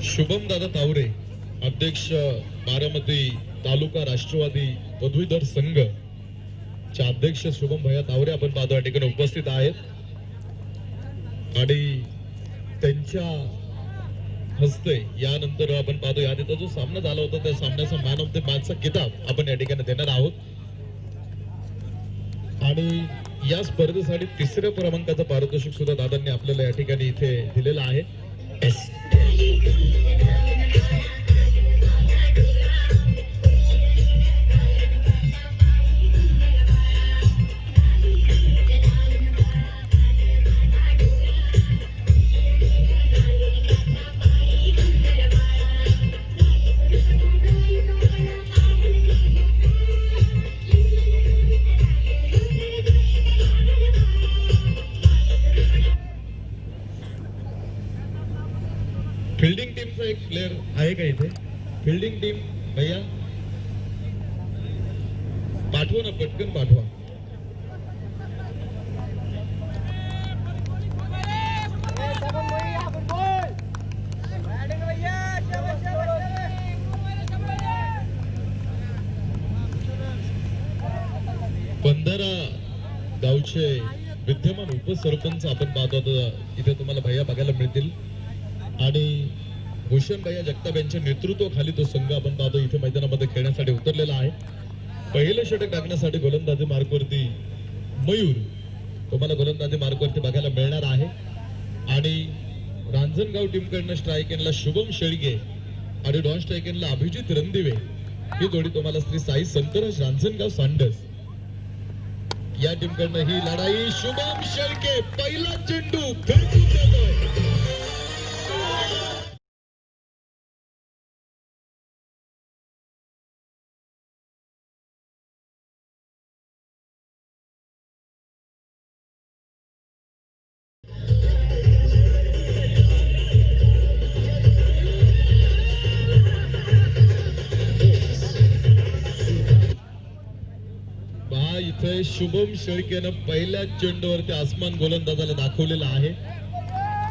शुभम दादा तावरे, अध्यक्ष बारामती तालुका राष्ट्रवादी पदवीधर संघ चे अध्यक्ष शुभम भैया तावरे आपण पाहतो या ठिकाणी उपस्थित आहेत आणि त्यांच्या हस्ते यानंतर आपण पाहतो यात जो सामना झाला होता त्या सामन्याचा मॅन ऑफ द मॅचचा किताब आपण या ठिकाणी देणार आहोत आणि या स्पर्धेसाठी तिसऱ्या क्रमांकाचं पारितोषिक सुद्धा दादांनी आपल्याला या ठिकाणी इथे दिलेलं आहे. फिल्डिंग टीमचा एक प्लेअर आहे का इथे? फिल्डिंग टीम भैया पाठवा ना, पटकन पाठवा. बंधारा गावचे विद्यमान उपसरपंच आपण पाहतो इथे तुम्हाला भैया बघायला मिळतील आणि भूषण भैया जगताप यांच्या नेतृत्वाखाली तो संघ आपण पाहतो इथे मैदानामध्ये खेळण्यासाठी उतरलेला आहे. पहिलं षटक टाकण्यासाठी गोलंदाजी मार्कवरती मयूर तुम्हाला गोलंदाजी मार्कवरती बघायला मिळणार आहे आणि रांजणगाव टीम कडनं स्ट्राईक एंडला शुभम शेळके आणि डॉन स्ट्राईक एंडला अभिजित रणदिवे ही जोडी तुम्हाला श्री साई संतराज रांजणगाव सांडस या टीम कडनं ही लढाई. शुभम शेळके पहिला चेंडू फेकून देतोय. इथे शुभम शेळकेनं पहिल्या चेंडूवरती आसमान गोलंदाजाला दाखवलेला आहे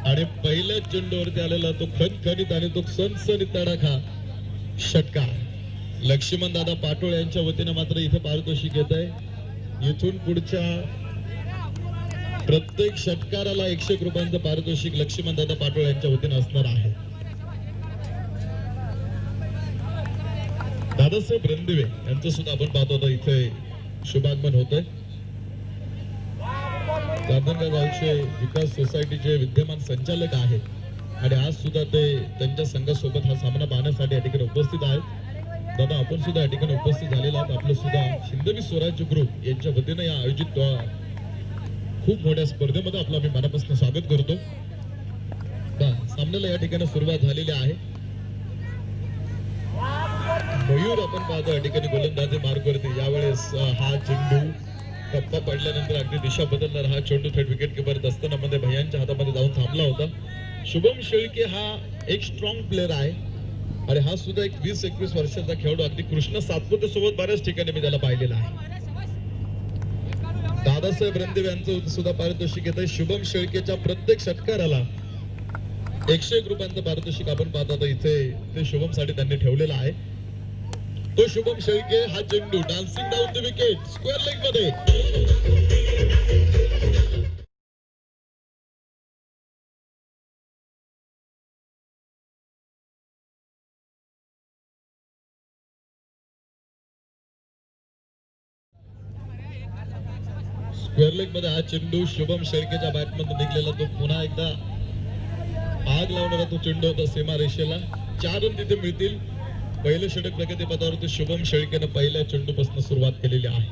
आणि पहिल्या चेंडूवरती आलेला तो खणखणीत आणि तो सनसनीत तडाखा षटकार. लक्ष्मण दादा पाटोळ यांच्या वतीने मात्र इथे पारितोषिक येत आहे. इथून पुढच्या प्रत्येक षटकाराला 100 रुपयांचं पारितोषिक लक्ष्मण दादा पाटोळ यांच्या वतीने असणार आहे. दादासाहेब रणदिवे यांचं सुद्धा आपण पाहतो इथे शुभागमन होतंय. रांजणगाव गावचे विकास सोसायटीचे विद्यमान संचालक आहेत आणि आज सुद्धा ते त्यांच्या संघासोबत हा सामना पाहण्यासाठी या ठिकाणी उपस्थित आहेत. दादा आपण सुद्धा या ठिकाणी उपस्थित झालेला आहात. आपलं सुद्धा हिंदवी स्वराज्य ग्रुप यांच्या वतीने या आयोजित खूप मोठ्या स्पर्धेमध्ये आपलं आम्ही मनापासून स्वागत करतो. सामन्याला या ठिकाणी सुरुवात झालेली आहे. मयूर आपण पाहतो या ठिकाणी गोलंदाजी मार्गवरती यावेळेस हा चेंडू टप्पा पडल्यानंतर अगदी दिशा बदलणार हा चेंडू थेट विकेट किपर दस्ताना मध्ये भैयांच्या हातामध्ये जाऊन थांबला होता. शुभम शेळके हा एक स्ट्रॉंग प्लेअर आहे आणि हा सुद्धा एक 20-21 वर्षाचा खेळाडू. अगदी कृष्ण सातपुते सोबत बऱ्याच ठिकाणी मी त्याला पाहिलेला आहे. दादासाहेब रणदिवे यांचं सुद्धा पारितोषिक येत आहे. शुभम शेळकेच्या प्रत्येक षटकाराला 101 रुपयांचं पारितोषिक आपण पाहतो इथे ते शुभम साठी त्यांनी ठेवलेला आहे. तो शुभम शेळके हा चेंडू dancing down the wicket square leg मध्ये. स्क्वेअर लेग मध्ये हा चेंडू शुभम शेळकेच्या बॅटमधून निघलेला तो पुन्हा एकदा आग लावणारा तो चेंडू होता सीमा रेषेला. 4 रन तिथे मिळतील. पहिलं षटक प्रगतीपथावरती शुभम शेळकेनं पहिल्या चेंडूपासून सुरुवात केलेली आहे.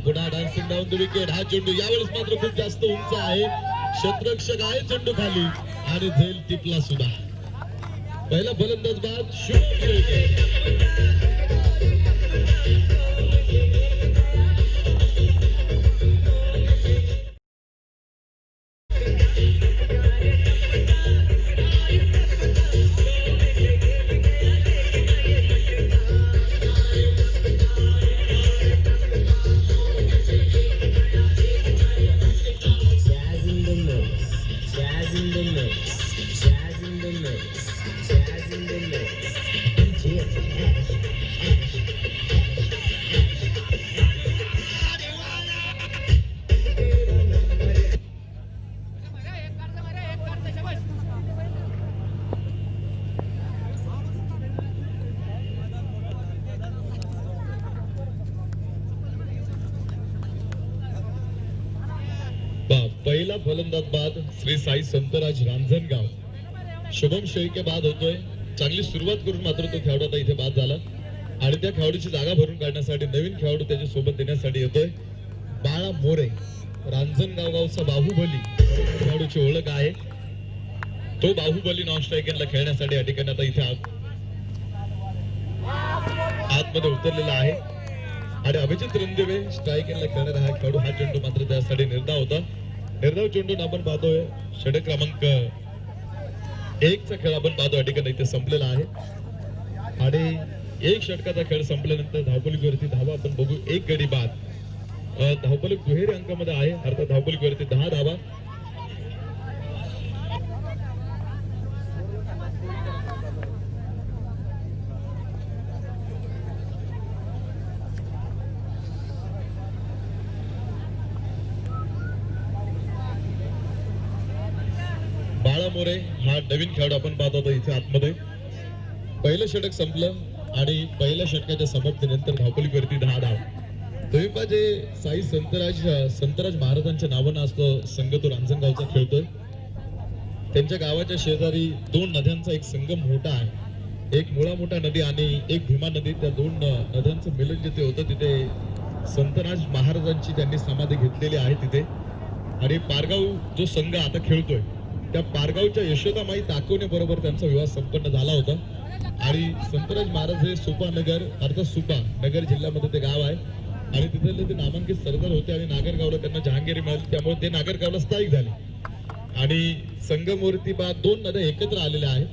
पुन्हा डान्सिंग डाऊन द विकेट हा चेंडू यावेळेस मात्र खूप जास्त उंच आहे. क्षेत्ररक्षक आहे चेंडू खाली आणि झेल टिपला सुद्धा. पहिला फलंदाज बाद Shubham Shelke. Jazz in the mix. Jazz in the in the mix. Jazz in the mix. DJ Cash. पहिला फलंदाज बाद श्री साई संतराज रांजणगाव. शुभम शेळके बाद होतोय. चांगली सुरुवात करून मात्र तो खेळाडू आता इथे बाद झाला आणि त्या खेळाडूची जागा भरून काढण्यासाठी नवीन खेळाडू त्याच्या सोबत देण्यासाठी येतोय बाळा मोरे. रांजणगाव गावचा बाहुबली खेळाडूची ओळख आहे. तो बाहुबली नॉन स्ट्रायकरला खेळण्यासाठी या ठिकाणी आता इथे आतमध्ये उतरलेला आहे आणि अभिजित रणदिवे स्ट्रायकरला खेळणारा हा खेळाडू. हा चेंडू मात्र त्यासाठी निर्धाव होता. निर्धाव चेंडून आपण पाहतोय षटक क्रमांक 1 चा खेळ आपण पाहतो या ठिकाणी इथे संपलेला आहे आणि एक षटकाचा खेळ संपल्यानंतर धावपलीवरती धावा आपण बघू. एक गडी बाद. धावपली दुहेरी अंकामध्ये आहे अर्थात धावपलीवरती 10 धावा. बाळा मोरे हा नवीन खेळाडू आपण पाहत होतो इथे आतमध्ये. पहिलं षटक संपलं आणि पहिल्या षटकाच्या समाप्तीनंतर धावपलीवरती 10 धाव. तुम्ही पाहिजे साई संतराज महाराजांच्या नावानं असतो संघ तो रांजणगावचा खेळतोय. त्यांच्या गावाच्या शेजारी 2 नद्यांचा एक संगम मोठा आहे. एक मुळा मोठा नदी आणि एक भीमा नदी. त्या 2 नद्यांचं मिलन जिथे होतं तिथे संतराज महाराजांची त्यांनी समाधी घेतलेली आहे तिथे. आणि पारगाव जो संघ आता खेळतोय त्या पारगावच्या यशोदामाई ताकवणे बरोबर त्यांचा विवाह संपन्न झाला होता आणि संतराज महाराज हे सुपा नगर अर्थात सुपा नगर जिल्ह्यामध्ये ते गाव आहे आणि तिथले ते नामांकित सरदार होते आणि नागरगावला त्यांना जहांगीरी मिळाली त्यामुळे ते नागरगावला स्थायिक झाले आणि संगमवरती 2 नद्या एकत्र आलेल्या आहेत.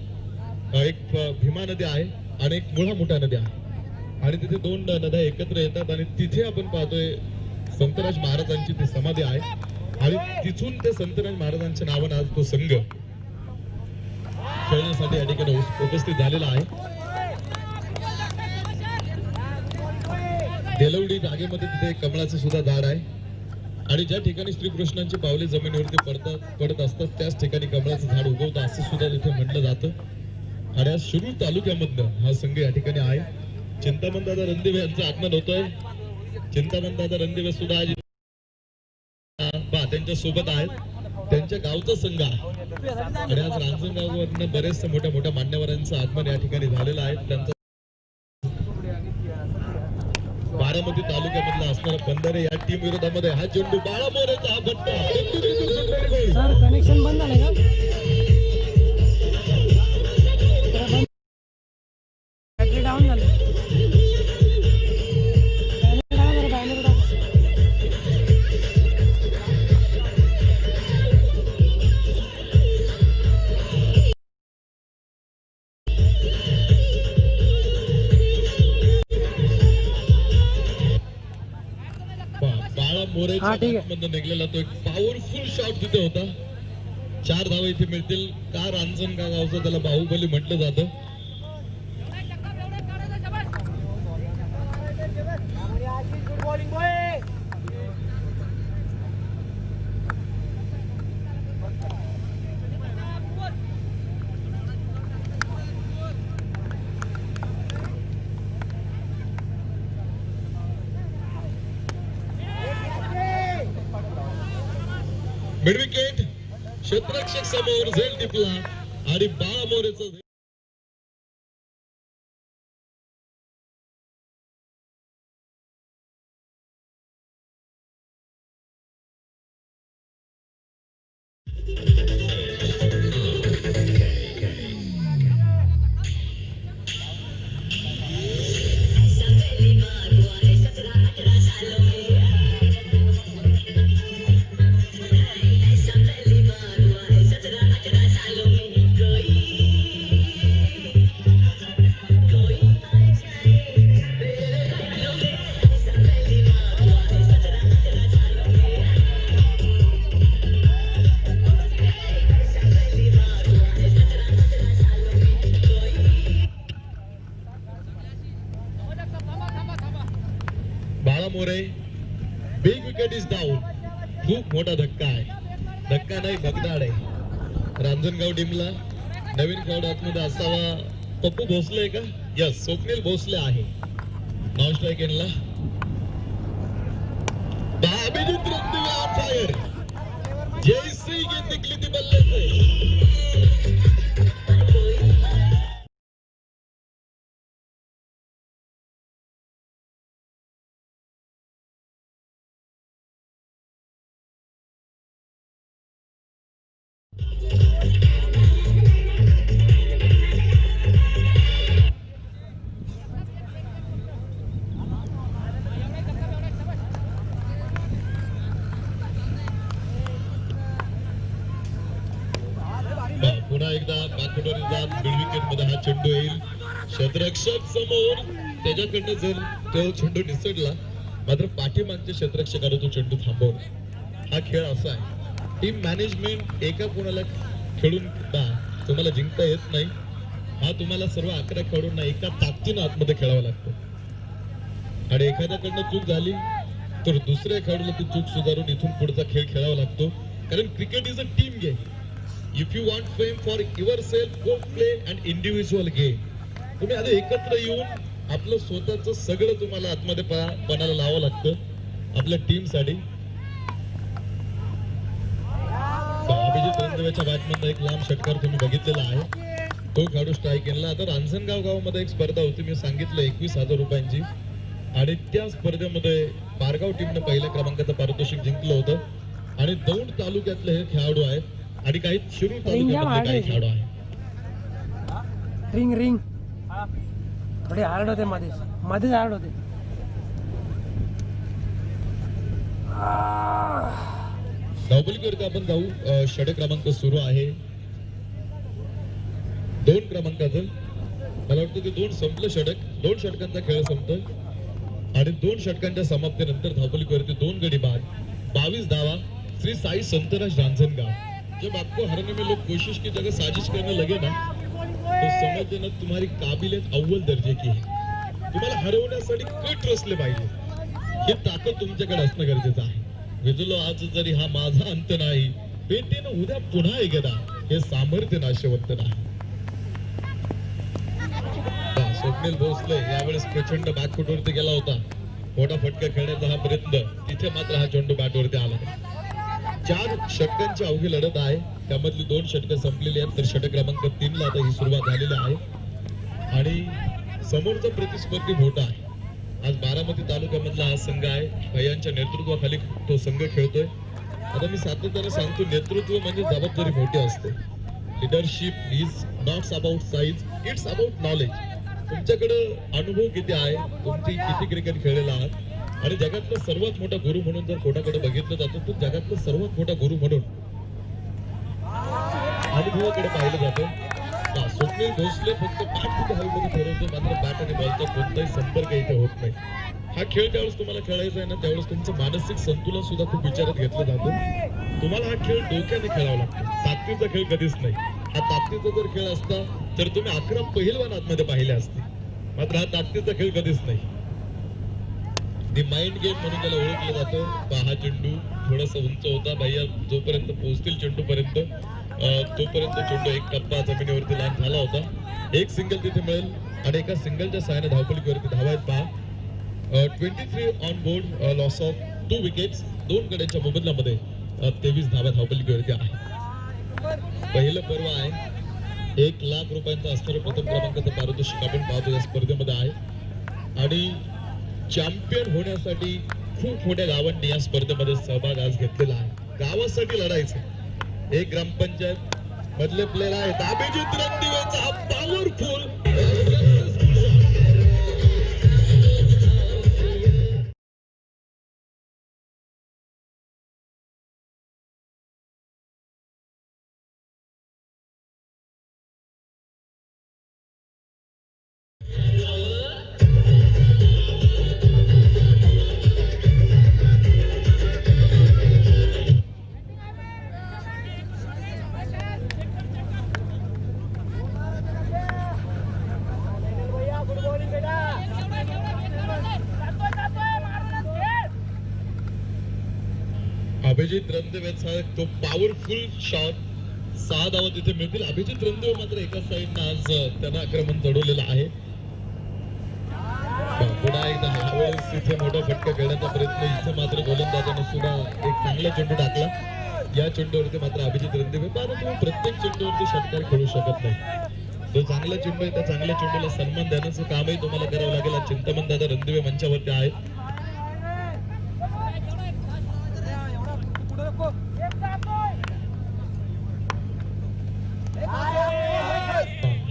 एक भीमा नदी आहे आणि एक मुळा मोठा नदी आहे आणि तिथे 2 नद्या एकत्र येतात आणि तिथे आपण पाहतोय संतराज महाराजांची ती समाधी आहे आणि तिथून ते संतराज महाराजांच्या नावानं आज तो संघ खेळण्यासाठी या ठिकाणी उपस्थित झालेला आहे. देलवडी जागेमध्ये तिथे कमळाचं सुद्धा झाड आहे आणि ज्या ठिकाणी श्रीकृष्णांची पावले जमिनीवरती पडत असतात त्याच ठिकाणी कमळाचं झाड उगवतं असं सुद्धा तिथे म्हटलं जातं. आणि आज शिरूर तालुक्यामधनं हा संघ या ठिकाणी आहे. चिंतामण दादा रणदिवे यांचं आगमन होतोय. चिंतामण दादा रणदिवे सुद्धा आज त्यांच्या सोबत आहेत. त्यांच्या गावचा संघ आहे आणि आज रांजणगाववरनं बरेच मोठ्या मोठ्या मान्यवरांचं आगमन या ठिकाणी झालेलं आहे. त्यांचा बारामती तालुक्यामधला असणारा बंधारे या टीम विरोधामध्ये हा चेंडू बाळा मोरेचा हा फटका. कनेक्शन बंद झालं का? बॅटरी डाऊन झाली. निघलेला तो एक पॉवरफुल शॉट तिथे होता. 4 धावा इथे मिळतील. का रांजणगाव गावचं त्याला बाहुबली म्हटलं जातं. मिडविकेट क्षेत्ररक्षक समोर झेल टिपला आणि बाळा मोरेचा इज डाऊन. खूप मोठा धक्का आहे. धक्का नाही भगदाड आहे. रांजणगाव टीमला नवीन खेळाडू आतमध्ये असावा. पप्पू भोसले का? यस, स्वप्नील भोसले आहे नॉन स्ट्राईक एंडला. Abhijit Randive on fire. जयश्री गेंद निकली थी बल्ले से. पुन्हा एकदा बॅकफुटवर जात मिड विकेट मध्ये हा चेंडू येईल. क्षेत्ररक्षक समोर, त्याच्याकडनं जर तो चेंडू निसटला मात्र पाठीमागच्या क्षेत्ररक्षकाने तो चेंडू थांबवला. हा खेळ असा आहे. टीम मॅनेजमेंट एका कोणाला खेळून तुम्हाला जिंकता येत नाही. हा तुम्हाला सर्व 11 खेळाडूंना एका ताकदीनं आतमध्ये खेळावा लागतो आणि एखाद्याकडनं चूक झाली तर दुसऱ्या खेळाडूला ती चूक सुधारून इथून पुढचा खेळ खेळावा लागतो. कारण cricket is a team game. If you want fame for yourself, go play an individual game. तुम्ही आधी एकत्र येऊन आपलं स्वतःच सगळं तुम्हाला आतमध्ये पणाला लावावं लागतं आपल्या टीमसाठी. अभिजित रणदिवेच्या बॅटमधला एक लांब षटकार तुम्ही बघितलेला आहे. तो खेळाडू स्ट्राईक एंडला. आता रांजणगाव गावामध्ये एक स्पर्धा होती, मी सांगितलं 21,000 रुपयांची, आणि त्या स्पर्धेमध्ये पारगाव टीमने पहिल्या क्रमांकाचं पारितोषिक जिंकलं होतं. आणि दौंड तालुक्यातले हे खेळाडू आहेत आणि काही शिरूर तालुक्यातले काही खेळाडू आहेत. रिंग रिंग थोडे हार्ड होते, मध्येच हार्ड होते. धावपलीकडे आपण जाऊ. षटक क्रमांक सुरू आहे 2 क्रमांकाचं. मला वाटतं ते 2 संपलं षटक. 2 षटकांचा खेळ संपतोय आणि 2 षटकांच्या समाप्तीनंतर धावपलीवरती 2 गडी बाद, 22 धावा. श्री साई संतराज रांजणगाव. जब आपको हराने में लोग कोशिश की जगह साजिश करने लगे ना, तो समझ लेना तुम्हारी काबिलियत अव्वल दर्जे की आहे. तुम्हाला हरवण्यासाठी कट रचले पाहिजे. ही ताकद तुमच्याकडे असणं गरजेचं आहे. विजुलो आज जरी हा माझा अंत नाही, पेटीनं उद्या पुन्हा एकदा हे सामर्थ्य नाशवंत नाही. स्वप्नील भोसले यावेळेस प्रचंड बॅकफुटवरती गेला होता. मोठा फटका खेळण्याचा हा प्रयत्न, तिथे मात्र हा चेंडू बॅटवरती आला. 4 षटकांची अवघी लढत आहे. त्यामधली 2 षटकं संपलेली आहेत. तर षटक क्रमांक 3 ला आता ही सुरुवात झालेली आहे आणि समोरचा प्रतिस्पर्धी मोठा आहे. आज बारामती तालुक्यामधला हा संघ आहे. भैयांच्या नेतृत्वाखाली तो संघ खेळतोय. आता मी सातत्याने सांगतो, नेतृत्व म्हणजे जबाबदारी मोठी असते. Leadership is not about size, it's about knowledge. तुमच्याकडे अनुभव किती आहे, तुम्ही किती क्रिकेट खेळलेला आहात आणि जगातला सर्वात मोठा गुरु म्हणून जर कोणाकडे बघितलं जातं तर जगातला सर्वात मोठा गुरु म्हणून अनुभवाकडे पाहिलं जातं. स्वप्नील भोसले फक्त बॅट हवेमध्ये ठरवतो, मात्र बॅट आणि बॉलचा कोणताही संपर्क इथे होत नाही. हा खेळ ज्यावेळेस तुम्हाला खेळायचा आहे ना, त्यावेळेस तुमचं मानसिक संतुलन सुद्धा खूप विचारात घेतलं जातं. तुम्हाला हा खेळ डोक्याने खेळावा लागतो. ताकदीचा खेळ कधीच नाही. हा ताकदीचा जर खेळ असता तर तुम्ही 11 पहिलवान आतमध्ये पाहिले असते. मात्र हा ताकदीचा खेळ कधीच नाही. दी माइंड गेम म्हणून त्याला ओळखलं जातं. हा चेंडू थोडासा उंच होता. भैया जोपर्यंत पोहोचतील चेंडू पर्यंत तोपर्यंत चेंडू एक टप्पा जमिनीवरती लहान झाला होता. एक सिंगल तिथे मिळेल आणि एका सिंगलच्या सहाय्याने धावपलीवरती धावा आहेत पहा. 23 on board, loss of 2 wickets. 2 गड्यांच्या मोबदल्यामध्ये 23 धावा धावपलीवरती आहे. पहिलं पर्व आहे. 1 लाख रुपयांचा असणारं प्रथम क्रमांकाचं पारितोषिक आपण पाहतो या स्पर्धेमध्ये आहे आणि चॅम्पियन होण्यासाठी खूप मोठ्या गावांनी या स्पर्धेमध्ये सहभाग आज घेतलेला आहे. गावासाठी लढायचं. एक ग्रामपंचायत मधले प्लेयर आहेत. अभिजित रणदिवेचा हा पॉवरफुल अभिजित रणदिवेचा तो पॉवरफुल शॉट 6 धावा तिथे मिळतील. अभिजित रणदिवे मात्र एका साईडनं आज त्यांना आक्रमण चढवलेलं आहे. पुन्हा एकदा यावेळेस इथे मोठा फटका खेळण्याचा प्रयत्न. इथे मात्र गोलंदाजाने सुद्धा एक चांगला चेंडू टाकला. या चेंडूवरती मात्र अभिजित रणदिवे तुम्ही प्रत्येक चेंडूवरती षटकार खेळू शकत नाही. जो चांगला चेंडू आहे त्या चांगल्या चेंडूला सन्मान देण्याचं कामही तुम्हाला करावं लागेल. चिंतामण दादा रणदिवे मंचावरती आहेत.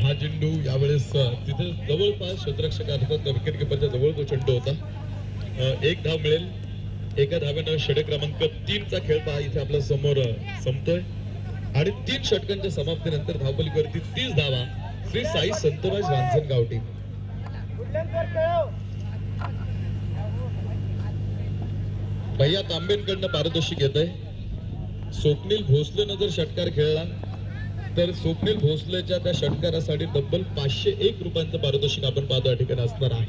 हा चेंडू यावेळेस तिथे जवळपास क्षेत्ररक्षक अर्थात विकेट किपरच्या जवळ तो चेंडू होता. एक धाव मिळेल. एका धाव्यानं षटक क्रमांक 3 चा खेळ पहा इथे आपल्या समोर संपतोय आणि 3 षटकांच्या समाप्तीनंतर धावफलकावरती 30 धावा श्री साई संतराज रांजणगाव टीम. भैया तांबेंकडनं पारितोषिक येत आहे. स्वप्नील भोसलेनं जर षटकार खेळला तर स्वप्नील भोसलेच्या त्या षटकारासाठी तब्बल 501 रुपयांचं पारितोषिक आपण पाहतो या ठिकाणी असणार आहे.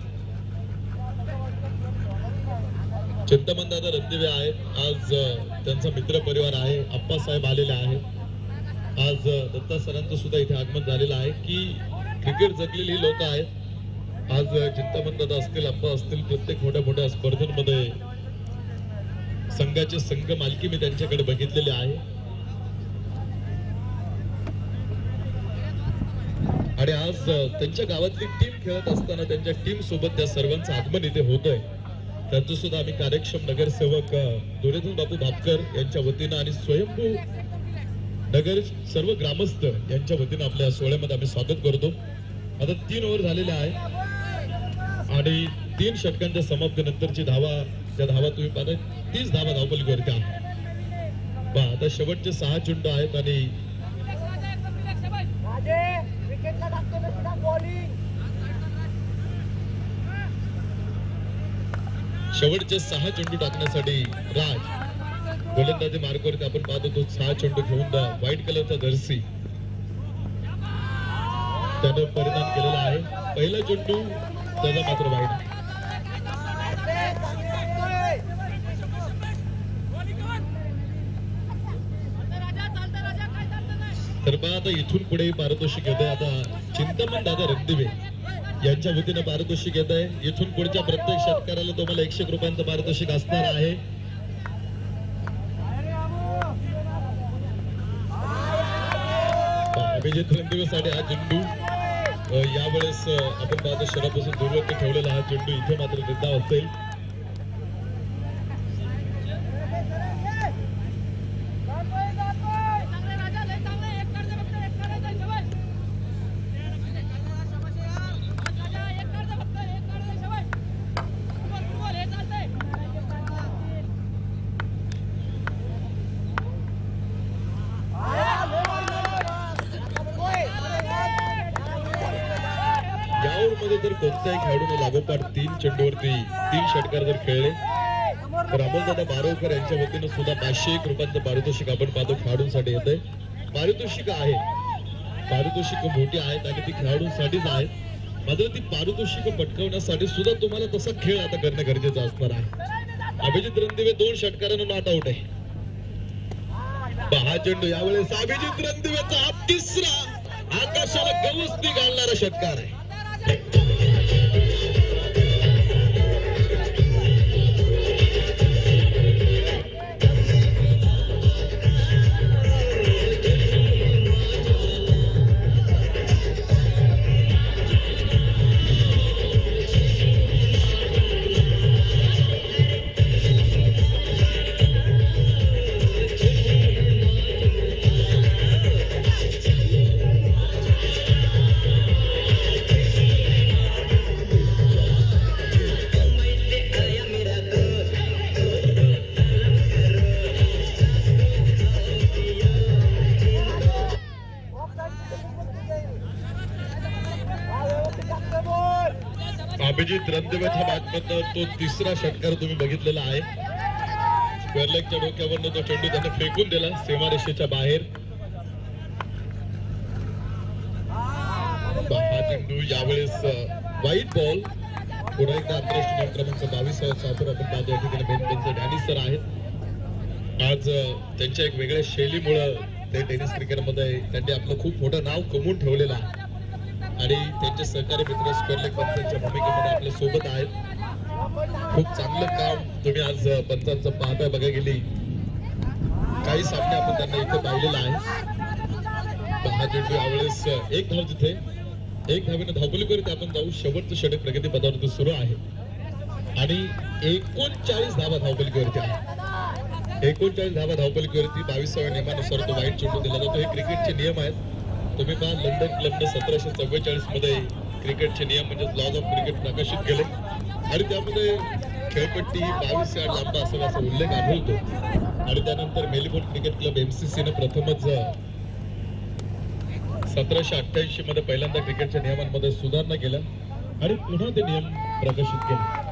चिंतामण दादा रणदिवे आहेत. आज त्यांचा मित्र परिवार आहे. अप्पासाहेब आलेले आहेत. आज दत्ता सरांचं सुद्धा इथे आगमन झालेलं आहे की क्रिकेट जगलेली लोक आहेत. आज चिंतामण दादा असतील, अप्पा असतील, प्रत्येक मोठ्या मोठ्या स्पर्धेमध्ये संघाचे संघ मालकी मी त्यांच्याकडे बघितलेले आहे. आणि आज त्यांच्या गावातली टीम खेळत असताना त्यांच्या टीम सोबत त्या सर्वांचं आगमन इथे होतंय. त्यांचं सुद्धा आम्ही कार्यक्षम नगरसेवक दुर्योधन बापू भापकर यांच्या वतीनं आणि स्वयंभू नगर सर्व ग्रामस्थ यांच्या वतीनं आपल्या सोहळ्यामध्ये आम्ही स्वागत करतो. आता 3 ओव्हर झालेले आहे आणि 3 षटकांच्या समाप्तीनंतरची ज्या धावा तुम्ही पाहताय 30 धावा धावफलकावरती आहे. आता शेवटचे 6 चेंडू आहेत आणि शेवटचे 6 चेंडू टाकण्यासाठी राज गोलंदाजी मार्गावरती आपण पाहतो. तो 6 चेंडू घेऊन व्हाईट कलरचा जर्सी त्यानं परिधान केलेला आहे. पहिला चेंडू त्याचा मात्र वाईट. तर पहा आता इथून पुढे पारितोषिक येत आहे. आता चिंतामण दादा रणदिवे यांच्या वतीनं पारितोषिक येत आहे. इथून पुढच्या प्रत्येक षटकाराला तुम्हाला 101 रुपयांचं पारितोषिक असणार आहे. अभिजित रणदिवेसाठी हा चेंडू यावेळेस आपण पाहतो शरापासून दूरवरती ठेवलेला हा चेंडू इथे मात्र निर्धाव असेल. यावर जर कोणत्याही खेळाडूने लागोपाठ 3 चेंडूवरती 3 षटकार जर खेळले तर अमोलदादा बारोकर यांच्या वतीनं सुद्धा 501 रुपयांचं पारितोषिक आपण पाहतो खेळाडूंसाठी येत आहे. पारितोषिक आहे, पारितोषिक मोठी आहेत आणि ती खेळाडूंसाठीच आहेत. मात्र ती पारितोषिक पटकावण्यासाठी सुद्धा तुम्हाला तसा खेळ आता करणं गरजेचं असणार आहे. अभिजित रणदिवे 2 षटकारांना नॉट आउट आहे. हा चेंडू यावेळेस अभिजित रणदिवेचा हा 3रा आकाशाला गवसणी घालणारा षटकार आहे. अभिजित रणदिवेच्या बॅटमधनं तो 3रा षटकार तुम्ही बघितलेला आहे. स्क्वेअर लेगच्या डोक्यावरनं तो चेंडू त्याने फेकून दिला सीमारेषेच्या बाहेर. हा चेंडू यावेळेस व्हाईट बॉल. पुन्हा एकदा आंतरराष्ट्रीय क्रमांक 22 आपण पाहतो. या ठिकाणी बेनचा डॅनिस सर आहेत. आज त्यांच्या एक वेगळ्या शैलीमुळं ते टेनिस क्रिकेटमध्ये त्यांनी आपलं खूप मोठं नाव कमवून ठेवलेलं आहे आणि त्यांचे सहकारी मित्र स्क्वेअरलेग पंचांच्या भूमिकेमध्ये आपल्या सोबत आहेत. खूप चांगलं काम तुम्ही आज पंचांचं पाहताय. बघा गेली काही सामने आपण त्यांना इथे पाहिलेला आहे. हा चेंडू यावेळेस एक धाव तिथे एक धावेने धावपलीवरती आपण जाऊ. शेवटचं षटक प्रगती पदावरती सुरू आहे आणि 39 धावा धावपलीवरती आहे. 39 धावा धावपलीवरती 22व्या नियमानुसार तो वाईट चेंडू दिला जातो. हे क्रिकेटचे नियम आहेत. तुम्ही पहा लंडन क्लबने 1744 मध्ये क्रिकेटचे नियम म्हणजे लॉज ऑफ क्रिकेट प्रकाशित केले आणि त्यामध्ये खेळपट्टी 22 यार्ड लांब असेल असा उल्लेख आढळतो. आणि त्यानंतर मेलबोर्न क्रिकेट क्लब MCC ने प्रथमच 1788 मध्ये पहिल्यांदा क्रिकेटच्या नियमांमध्ये सुधारणा केल्या आणि पुन्हा ते नियम प्रकाशित केले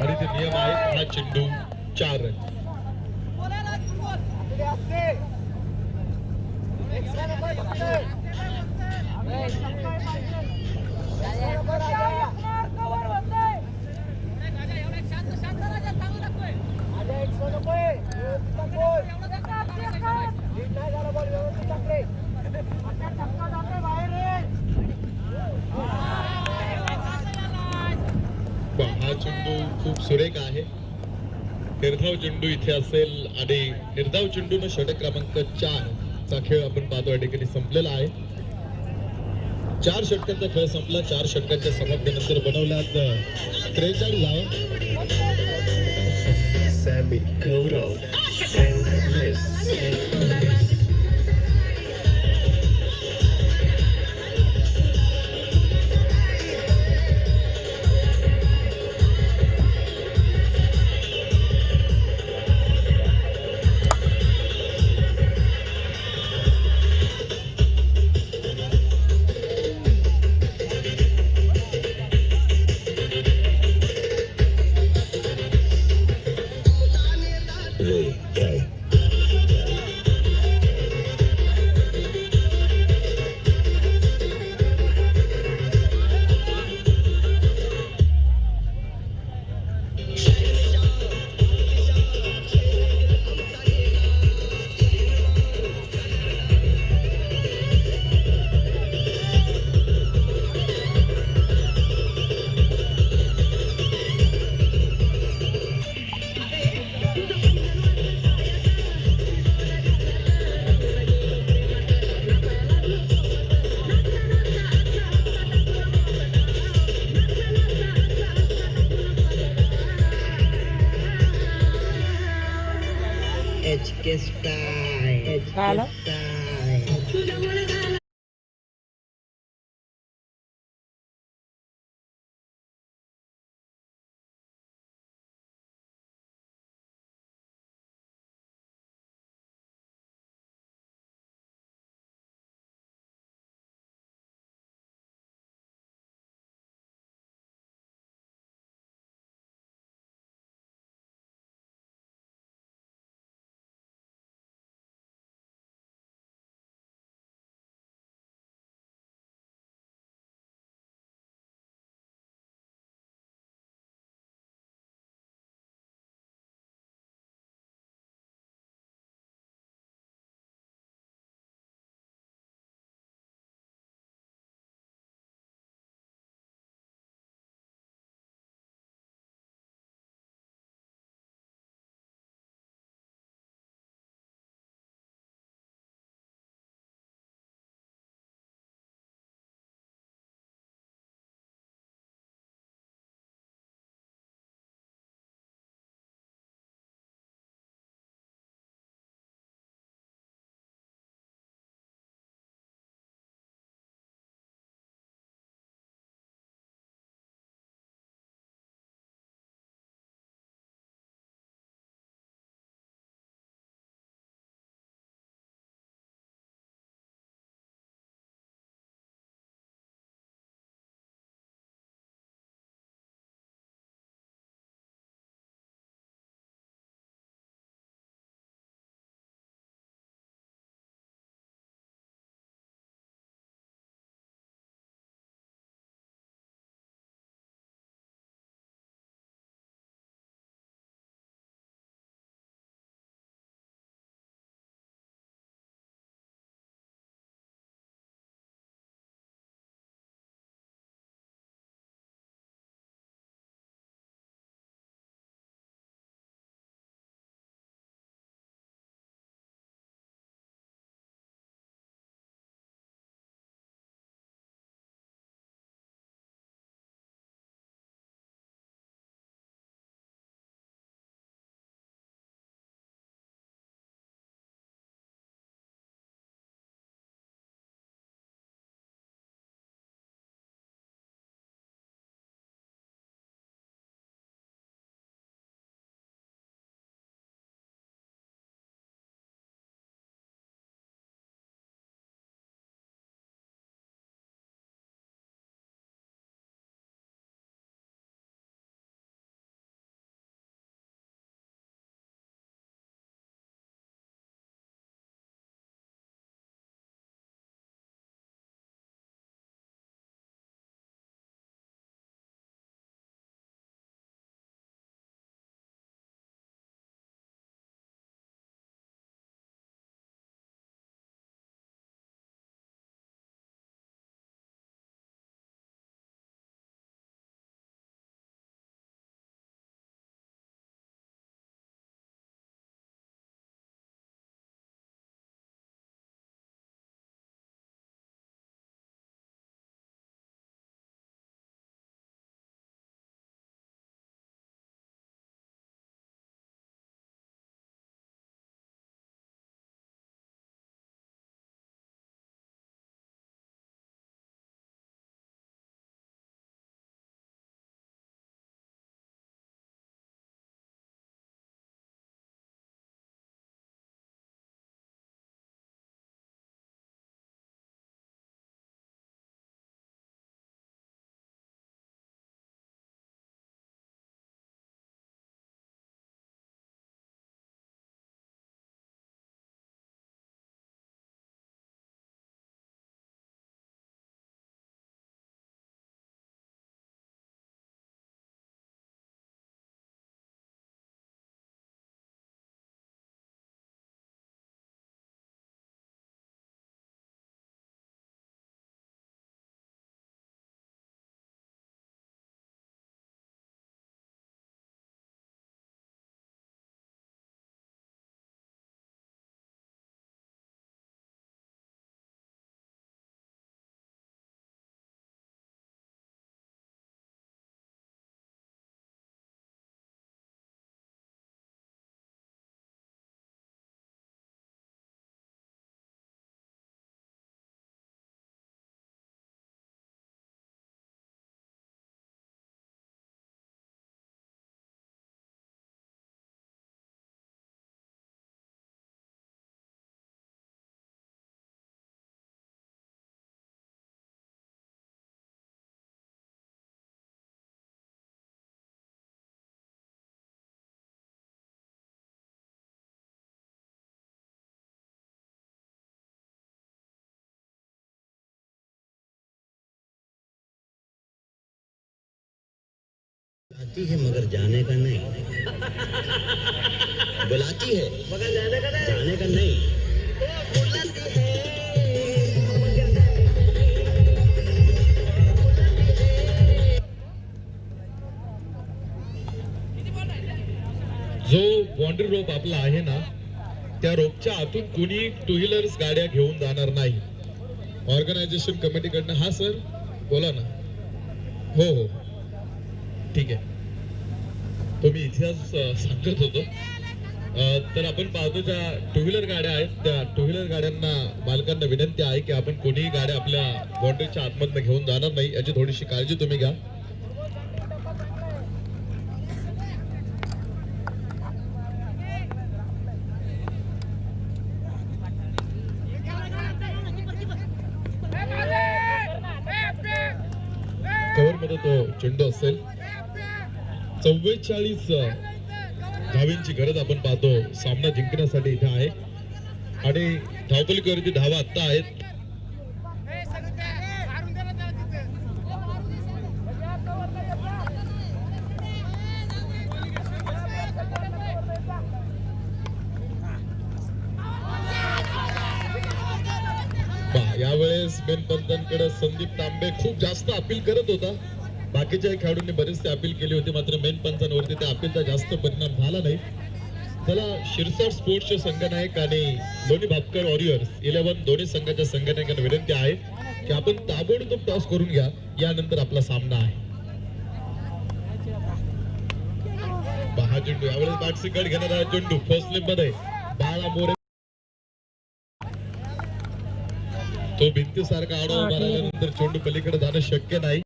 आणि ते नियम आहेत. हा चेंडू 4 रन. हा चेंडू खूप सुरेख आहे. निर्धाव चेंडू इथे असेल आणि निर्धाव चेंडून षटक क्रमांक 4 चा खेळ आपण पाहतो या ठिकाणी संपलेला आहे. 4 षटकांचा खेळ संपला. 4 षटकांच्या समाप्तीनंतर बनवल्यात 43 धावा. Sammy Kodo endless. HK style. काय आलं? Style. बुलाती है मगर जाने का नहीं, बुलाती है मगर जाने का नहीं, बुलाती है मगर जो बाउंड्री रोप आपला आहे ना, त्या रोपच्या आतून कोणी टू व्हीलर्स गाड्या घेऊन जाणार नाही. ऑर्गनायझेशन कमिटीकडनं. हा सर बोला ना. हो हो ठीक आहे. तो मी इतिहास सांगत होतो. तर आपण पाहतो ज्या टू व्हीलर गाड्या आहेत त्या टू व्हीलर गाड्यांना मालकांना विनंती आहे की आपण कोणीही गाड्या आपल्या बाउंड्रीच्या आतमधनं घेऊन जाणार नाही, याची थोडीशी काळजी तुम्ही घ्या. कव्हर मध्ये तो चेंडू असेल. 44 धावांची गरज आपण पाहतो सामना जिंकण्यासाठी इथे आहे आणि धावपलीवरती धावा आता आहेत. यावेळेस बेन पंतांकडे संदीप तांबे खूप जास्त अपील करत होता. बाकीच्या खेळाडूंनी बरेचसे अपील केली होती, मात्र मेन पंचांवरती त्या अपीलचा जास्त परिणाम झाला नाही. त्याला शिरसाट स्पोर्ट्सचे संघनायक आणि लोणी भापकर वॉरियर्स 11 दोन्ही संघाच्या संघनायकांना विनंती आहे की आपण ताबडतोब टॉस करून घ्या, यानंतर आपला सामना आहे. हा चेंडू यावेळेस बॅटसी कट घेणारा चेंडू फर्स्ट स्लिप मध्ये बाळा मोरे. तो भिंतीसारखा आडवा उभा राहिल्यानंतर चेंडू पलीकडे जाणं शक्य नाही.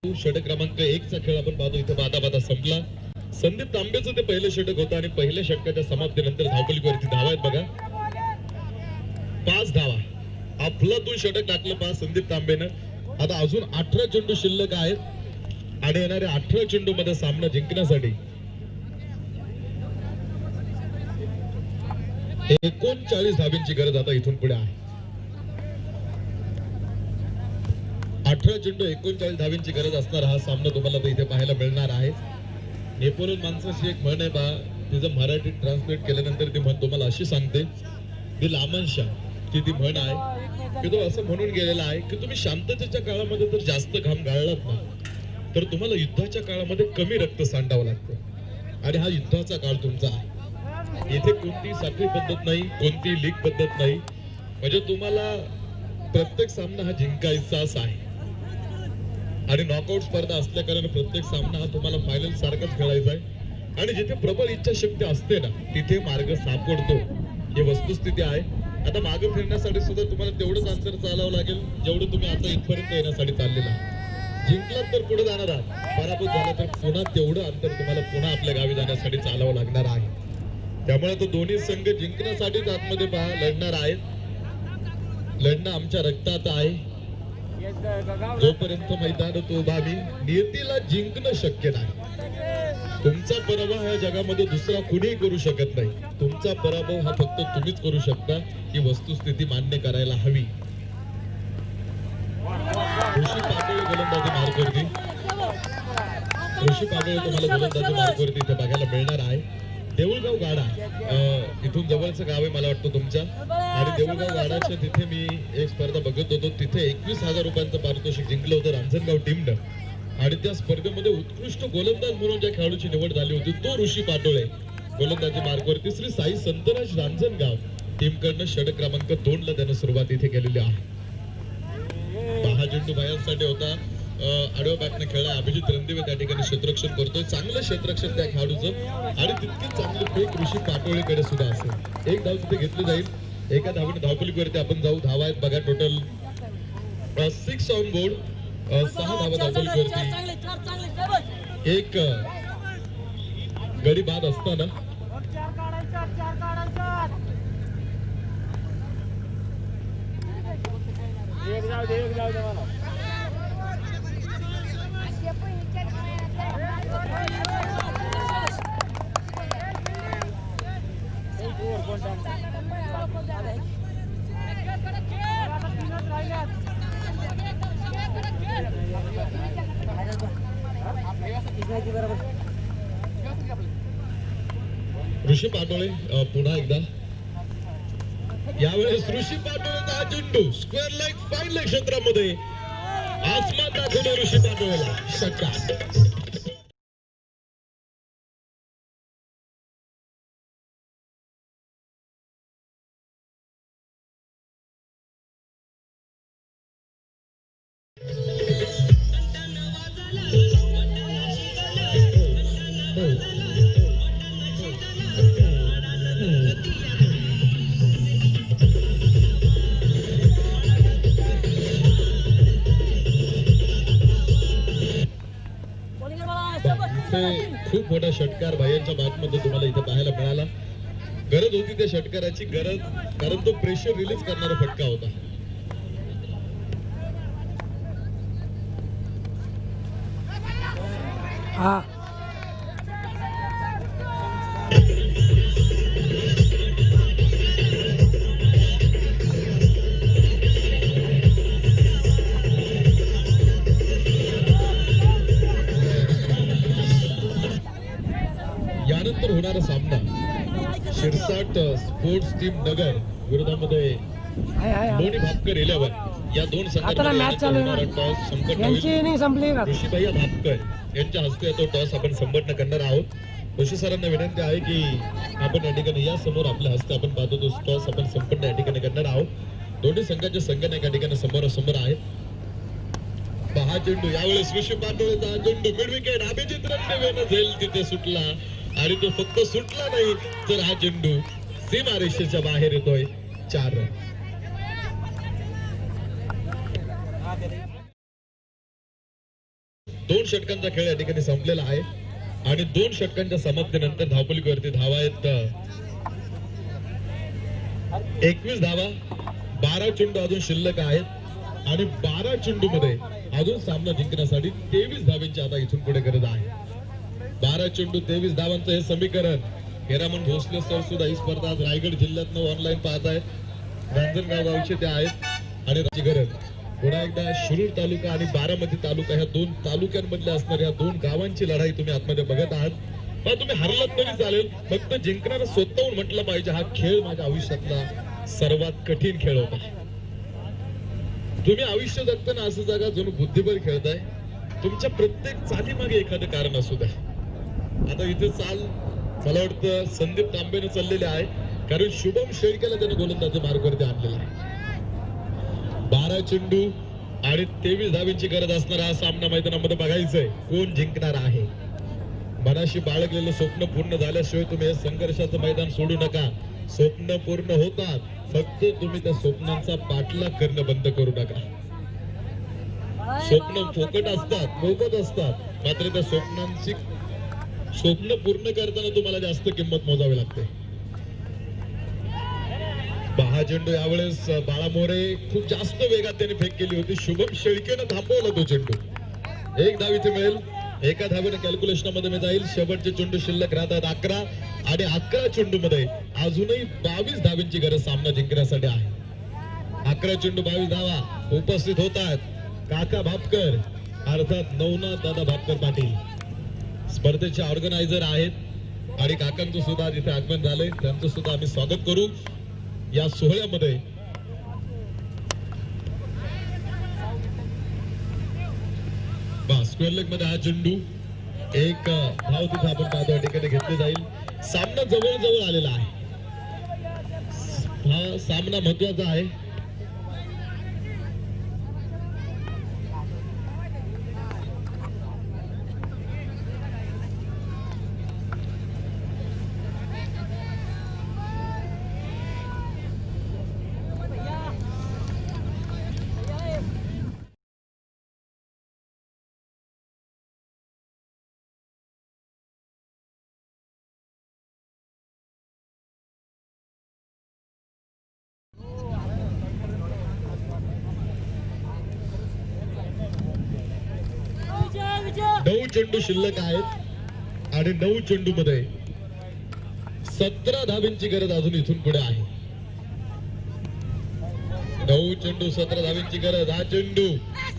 षटक क्रमांक 1 चा खेळ आपण पाहतो इथे बादा संपला. संदीप तांबेचं ते पहिलं षटक होतं आणि पहिल्या षटकाच्या समाप्तीनंतर धावपलीवरती धावा आहेत बघा. 5 धावा. अफलातून षटक टाकलं 5 संदीप तांबेनं. आता अजून 18 चेंडू शिल्लक आहेत आणि येणाऱ्या 18 चेंडू मध्ये सामना जिंकण्यासाठी 39 धावांची गरज आता इथून पुढे आहे. 18 चेंडू 39 धावांची गरज असणार हा सामना तुम्हाला इथे पाहायला मिळणार आहे. नेपोलियन माणसाची एक म्हण आहे बा, तिचं मराठीत ट्रान्सलेट केल्यानंतर ती म्हण तुम्हाला अशी सांगते, ती लामनशा ती म्हण आहे की तो असं म्हणून गेलेला आहे की तुम्ही शांततेच्या काळामध्ये तर जास्त घाम गाळलात ना, तर तुम्हाला युद्धाच्या काळामध्ये कमी रक्त सांडावं लागतं. आणि हा युद्धाचा काळ तुमचा आहे. इथे कोणती साखळी पद्धत नाही, कोणती लीग पद्धत नाही. म्हणजे तुम्हाला प्रत्येक सामना हा जिंकायचाच आहे आणि नॉकआउट स्पर्धा असल्या कारण प्रत्येक सामना हा तुम्हाला फायनल सारखाच खेळायचा आहे. आणि जिथे प्रबळ इच्छाशक्ती असते ना, तिथे मार्ग सापडतो, ही वस्तुस्थिती आहे. आता मागे फिरण्यासाठी सुद्धा तुम्हाला तेवढंच अंतर चालावं लागेल जेवढं तुम्ही आता इथपर्यंत येण्यासाठी चाललेला आहात. जिंकलात तर पुढे जाणार आहात, पराभूत झाला तर पुन्हा तेवढं अंतर तुम्हाला पुन्हा आपल्या गावी जाण्यासाठी चालावं लागणार आहे. त्यामुळे तो दोन्ही संघ जिंकण्यासाठीच आतमध्ये लढणार आहेत. लढणं आमच्या रक्तात आहे. जोपर्यंत मैदानात उभा मी, नियतीला जिंकणं शक्य नाही. तुमचा पराभव या जगामध्ये दुसरा कुणीही करू शकत नाही. तुमचा पराभव हा फक्त तुम्हीच करू शकता. ही वस्तुस्थिती मान्य करायला हवी. ऋषी पाटोळे गोलंदाजी मार्गवरती, ऋषी पाटोळे तुम्हाला गोलंदाजी मार्गवरती इथे बघायला मिळणार आहे. देऊळगाव गाडा इथून जवळचं गाव आहे मला वाटतं तुमच्या. आणि देऊळगाव गाडाच्या तिथे मी एक स्पर्धा बघत होतो. तिथे 21,000 रुपयांचं पारितोषिक जिंकलं होतं रांजणगाव टीमनं. आणि त्या स्पर्धेमध्ये उत्कृष्ट गोलंदाज म्हणून ज्या खेळाडूची निवड झाली होती तो ऋषी पाटोळे. गोलंदाजी मार्गवरती श्री साई संतराज रांजणगाव टीमकडनं षटक क्रमांक 2 ला त्यानं सुरुवात इथे केलेली आहे. 10 चेंडू बायांसाठी होता. आडव्या बॅटने खेळला अभिजित रणदिवे त्या ठिकाणी क्षेत्ररक्षण करतोय. चांगलं क्षेत्ररक्षण त्या खेळाडूचं आणि तितकीच चांगली फेक ऋषी पाटोळेकडे सुद्धा असेल. एक धाव तिथे घेतली जाईल. एका धावेने धावपलीवरती आपण जाऊ. धावा आहेत बघा टोटल 6 ऑन बोर्ड. 6 धावा धावपलीवरती. एक गडी बाद असताना ऋषी पाटोळे पुन्हा एकदा यावेळेस ऋषी पाटोळेचा हा चेंडू स्क्वेअर लेग फाईन लेग क्षेत्रामध्ये आसमान दाखवले ऋषी पाटोळेला षटकार. खूप मोठा षटकार भाईंच्या बातमध्ये तुम्हाला इथे पाहायला मिळाला. गरज होती त्या षटकाराची गरज, कारण तो प्रेशर रिलीज करणारा फटका होता. हा यानंतर होणारा सामना शिरसाट स्पोर्ट्स टीम नगर विरोधामध्ये लोणी भापकर 11 या दोन आता मॅच चालू आहे संघांमध्ये ना. टॉस संपन्न यांची होईल. इनिंग संपली का? ऋषीभैया भापकर यांच्या हस्ते तो टॉस आपण संपन्न करणार आहोत. ऋषी सरांना विनंती आहे की आपण या ठिकाणी या समोर आपल्या हस्ते आपण पाहतो तो टॉस आपण संपन्न या ठिकाणी करणार आहोत. दोन्ही संघाचे संघटना या ठिकाणी समोरासमोर आहेत. हा चेंडू यावेळेस ऋषी पाटोळेचा हा चेंडू मिड विकेट अभिजित रणदिवेनं झेल तिथे सुटला आणि तो फक्त सुटला नाही तर हा चेंडू सीमारेषेच्या बाहेर येतोय. 4 रन. दोन षटकांचा खेळ या ठिकाणी संपलेला आहे आणि 2 षटकांच्या समाप्तीनंतर धावपलीवरती धावा आहेत 21 धावा. 12 चेंडू अजून शिल्लक आहेत आणि 12 चेंडू मध्ये अजून सामना जिंकण्यासाठी 23 धावांची आता इथून पुढे गरज आहे. 12 चेंडू 23 धावांचं हे समीकरण हिरामन भोसले सर सुद्धा ही स्पर्धा आज रायगड जिल्ह्यातनं ऑनलाईन पाहत आहेत. रांजणगाव गावचे ते आहेत आणि त्याची गरज पुन्हा एकदा शिरूर तालुका आणि बारामती तालुका ह्या 2 तालुक्यांमधल्या असणाऱ्या 2 गावांची लढाई तुम्ही आतमध्ये बघत आहात. पण तुम्ही हरलात तरी चालेल, फक्त जिंकणारा स्वतःहून म्हटलं पाहिजे हा खेळ माझ्या आयुष्यातला सर्वात कठीण खेळ होता. तुम्ही आयुष्य जगताना असं जागा जणू बुद्धिबळ खेळताय. तुमच्या प्रत्येक चालीमागे एखादं कारण असू द्या. आता इथे चाल मला वाटतं संदीप तांबेने चाललेले आहे, कारण शुभम शेळकेला त्याने गोलंदाजी मार्गवरती आणलेला आहे. 12 चेंडू आणि 23 धावांची गरज असणारा हा सामना मैदानामध्ये बघायचंय कोण जिंकणार आहे. मनाशी बाळगलेलं स्वप्न पूर्ण झाल्याशिवाय तुम्ही हे संघर्षाचं मैदान सोडू नका. स्वप्न पूर्ण होतात, फक्त तुम्ही त्या स्वप्नांचा पाठलाग करणं बंद करू नका. स्वप्न फुकट असतात, मोफत असतात, मात्र त्या स्वप्नांची स्वप्न पूर्ण करताना तुम्हाला जास्त किंमत मोजावी लागते. 10 चेंडू यावेळेस बाळा मोरे खूप जास्त वेगात त्यांनी फेक केली होती. शुभम शेळकेनं थांबवला तो चेंडू. 1 धाव इथे मिळेल. एका धावेने कॅल्क्युलेशनमध्ये मी जाईल. शेवटचे चेंडू शिल्लक राहतात 11 आणि 11 चेंडू मध्ये अजूनही 22 धावांची गरज सामना जिंकण्यासाठी आहे. 11 चेंडू 22 धावा उपस्थित होतात. काका भापकर अर्थात नवनाथ दादा भापकर पाटील स्पर्धेचे ऑर्गनायझर आहेत आणि काकांचं सुद्धा जिथे आगमन झालंय त्यांचं सुद्धा आम्ही स्वागत करू या सोहळ्यामध्ये. स्क्वेअर लेग मध्ये हा चेंडू 1 धाव तिथे आपण पाहतो या ठिकाणी घेतली जाईल. सामना जवळ आलेला आहे. हा सामना महत्वाचा आहे. नऊ चेंडू शिल्लक आहेत आणि 9 चेंडू मध्ये 17 धावांची गरज अजून इथून पुढे आहे. 9 चेंडू 17 धावांची गरज. हा चेंडू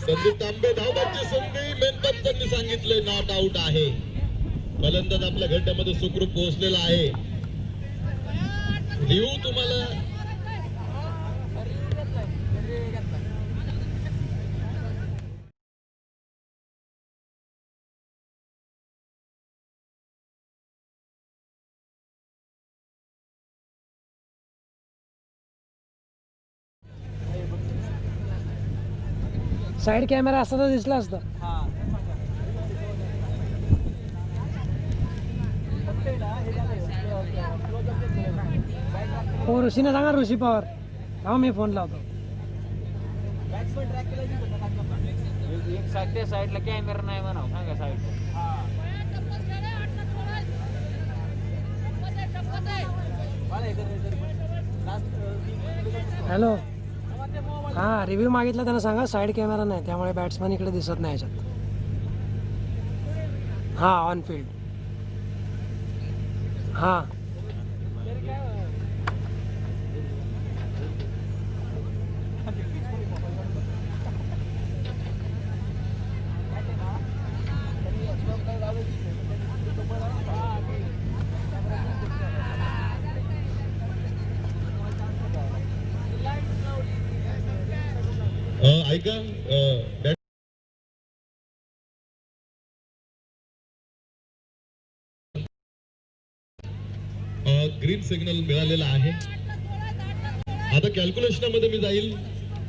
संदीप तांबे धावबाची संधी मेनपंतांनी सांगितले नॉट आउट आहे. फलंदाज आपल्या घट्ट्यामध्ये सुखरूप पोहोचलेला आहे. लिहू तुम्हाला साईड कॅमेरा असता तर दिसला असता. हो ऋषीने सांगा, ऋषी पवार. हा मी फोन लावतो. एक सध्या साईडला कॅमेरा नाही म्हणा, सांगा साईडला. हॅलो. हां रिव्ह्यू मागितला त्यांना सांगा साईड कॅमेरा नाही त्यामुळे बॅट्समॅन इकडे दिसत नाही याच्यात. हां ऑन फील्ड. हां ऐका ग्रीन सिग्नल मिळालेला आहे. आता कॅल्क्युलेशनमध्ये मी जाईल.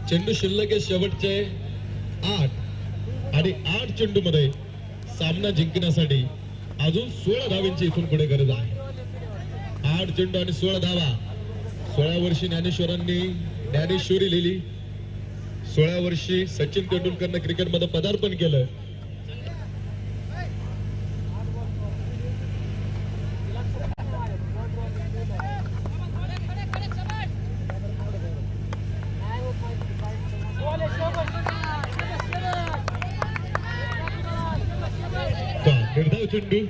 चेंडू शिल्लक आहे शेवटचे 8 आणि 8 चेंडू मध्ये सामना जिंकण्यासाठी अजून 16 धावांची इथून पुढे गरज आहे. 8 चेंडू आणि 16 धावा. 16 वर्षी ज्ञानेश्वरी लिहिली. 16 वर्षी सचिन तेंडुलकरनं क्रिकेटमध्ये पदार्पण केलं. निर्धाव चेंडू.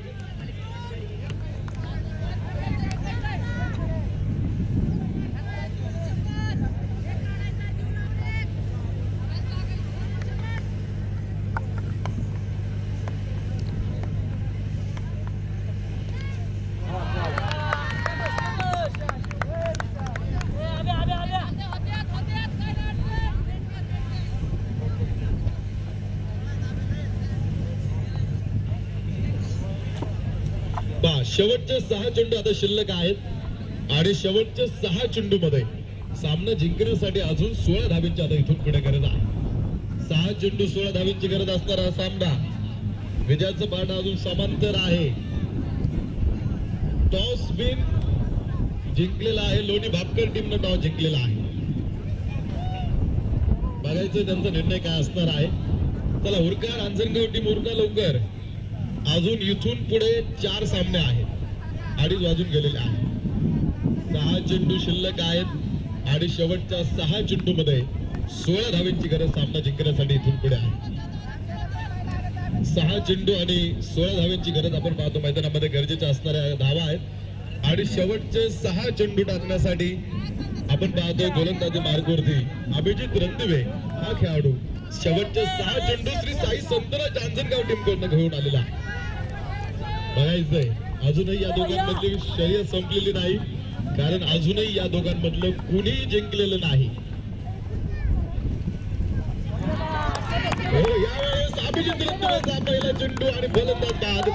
शेवटचे 6 चेंडू आता शिल्लक आहेत आणि शेवटचे 6 चेंडू मध्ये सामना जिंकण्यासाठी अजून 16 धावांची आता इथून पुढे गरज आहे. 6 चेंडू 16 धावांची गरज असणारा सामना. विजयाचं पाठ अजून समांतर आहे. टॉस विन जिंकलेला आहे. लोणी भापकर टीमनं टॉस जिंकलेला आहे. बघायचं त्यांचा निर्णय काय असणार आहे. चला उरका. रांजणगाव टीम उरका लवकर. अजून इथून पुढे 4 सामने आहेत. 2:30 वाजून गेलेले आहेत. 6 चेंडू शिल्लक आहेत आणि शेवटच्या 6 चेंडू मध्ये 16 धावांची गरज सामना जिंकण्यासाठी इथून पुढे आहे. 6 चेंडू आणि 16 धावांची गरज आपण पाहतो मैदानामध्ये गरजेच्या असणाऱ्या धावा आहेत. आणि शेवटचे 6 चेंडू टाकण्यासाठी आपण पाहतोय गोलंदाजी मार्गवरती अभिजित रणदिवे हा खेळाडू शेवटचे 6 चेंडू श्री साई संतराज रांजणगाव टीम कडून घेऊन आलेला आहे. बघायचंय अजूनही या दोघांमधली शर्यत संपलेली नाही, कारण अजूनही या दोघांमधलं कुणीही जिंकलेलं नाही. हो यावेळेस अभिजित रणदिवेचा पहिला चेंडू आणि फलंदाज बाद.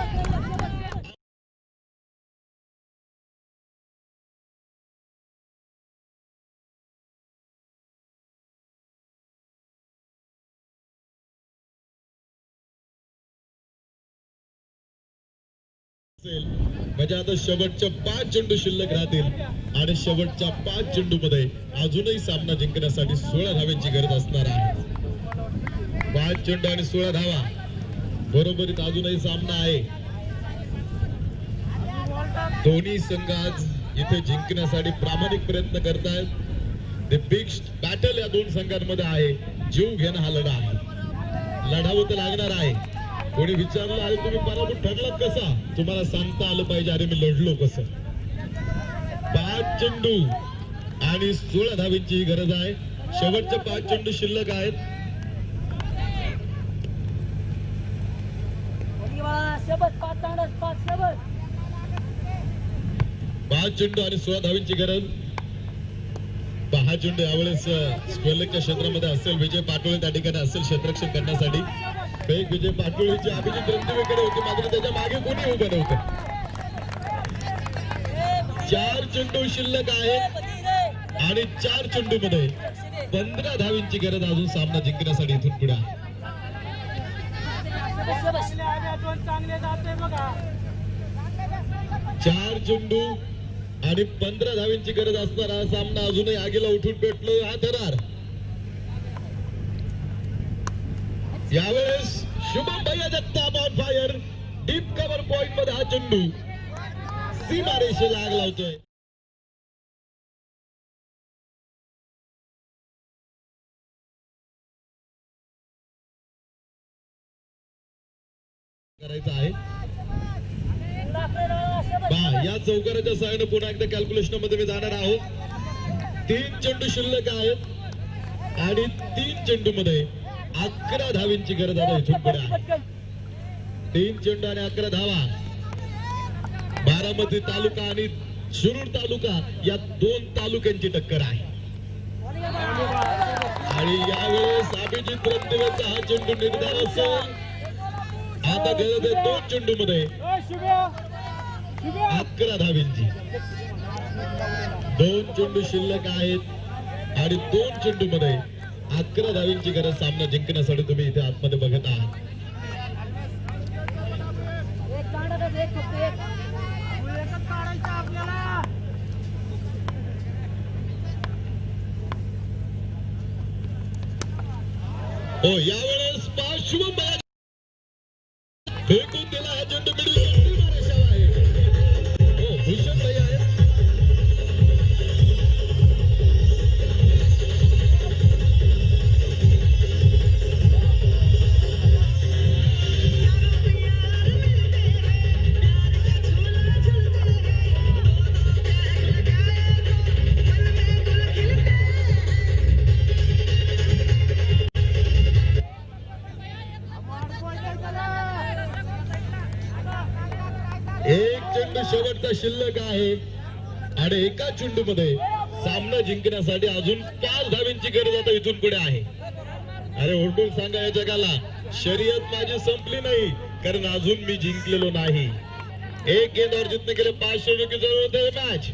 म्हणजे आता शेवटच्या 5 चेंडू शिल्लक राहतील आणि शेवटच्या 5 चेंडू मध्ये अजूनही सामना जिंकण्यासाठी 16 धावांची गरज असणार आहे. 5 चेंडू आणि 16 धावा बरोबरीत अजूनही सामना आहे. दोन्ही संघ आज इथे जिंकण्यासाठी प्रामाणिक प्रयत्न करतायत. द बिग बॅटल या दोन संघांमध्ये आहे. जीव घेणं हा लढा आहे. लढावं तर लागणार आहे. कोणी विचारलं आहे तुम्ही पराभूत ठरलात कसा, तुम्हाला सांगता आलं पाहिजे अरे मी लढलो कसं. 5 चेंडू आणि 16 धावांची गरज आहे. शेवटचे 5 चेंडू शिल्लक आहेत. 5 चेंडू आणि 16 धावींची गरज. 6 चेंडू यावेळेस स्क्वेअरलेगच्या क्षेत्रामध्ये असेल. विजय पाटोळे त्या ठिकाणी असेल क्षेत्ररक्षण करण्यासाठी. फेक विजय पाटोळेची अभिजित रणदिवेकडे होती, मात्र त्याच्या मागे कोणी उभं नव्हतं. 4 चेंडू शिल्लक आहेत आणि 4 चेंडू मध्ये 15 धावींची गरज अजून सामना जिंकण्यासाठी इथून पुढे. 4 चेंडू आणि 15 धावींची गरज असणारा सामना अजूनही आगीला उठून पेटलो. हा थरार यावेळेस शुभम भैया Jagtap on fire. Deep cover point मध्ये हा चेंडू सीमारेषेला आग लावतोय. करायचं आहे या चौकाराच्या साहाय्याने पुन्हा एकदा कॅल्क्युलेशन मध्ये मी जाणार आहोत. 3 चेंडू शिल्लक आहेत आणि 3 चेंडू मध्ये 11 धावींची गरज आता इथून पुढे आहे. 3 चेंडू आणि 11 धावा. बारामती तालुका आणि शिरूर तालुका या 2 तालुक्यांची टक्कर आहे. आणि यावेळेस अभिजित रणदिवेचा हा चेंडू निर्धार असेल. आता गरज आहे 2 चेंडू मध्ये 11 धावींची. 2 चेंडू शिल्लक आहेत आणि 2 चेंडू मध्ये 11 धावींची गरज सामना जिंकण्यासाठी तुम्ही इथे आतमध्ये बघत आहात. हो यावेळेस 5 शुभम भैया फेकून दिला. हा चेंडू मिडल सीमारेषेवर आहे. हो भूषण भैया आहे. एक चेंडू शेवटचा शिल्लक आहे आणि एका चेंडू मध्ये सामना जिंकण्यासाठी अजून 5 धावींची गरज आता इथून पुढे आहे. अरे ओरडून सांगा या जगाला शर्यत माझी संपली नाही, कारण अजून मी जिंकलेलो नाही. एक गेंदावर जितने के लिए 5 रनों की जरूरत है मैच.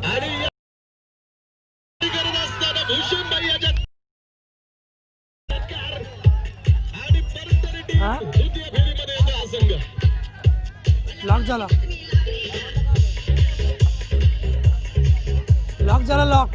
आणि गरज असताना भूषण भैया आणि परत तरी टीम द्वितीय फेरीमध्ये येतो हा संघ. लॉक झाला. लॉक झाला. लॉक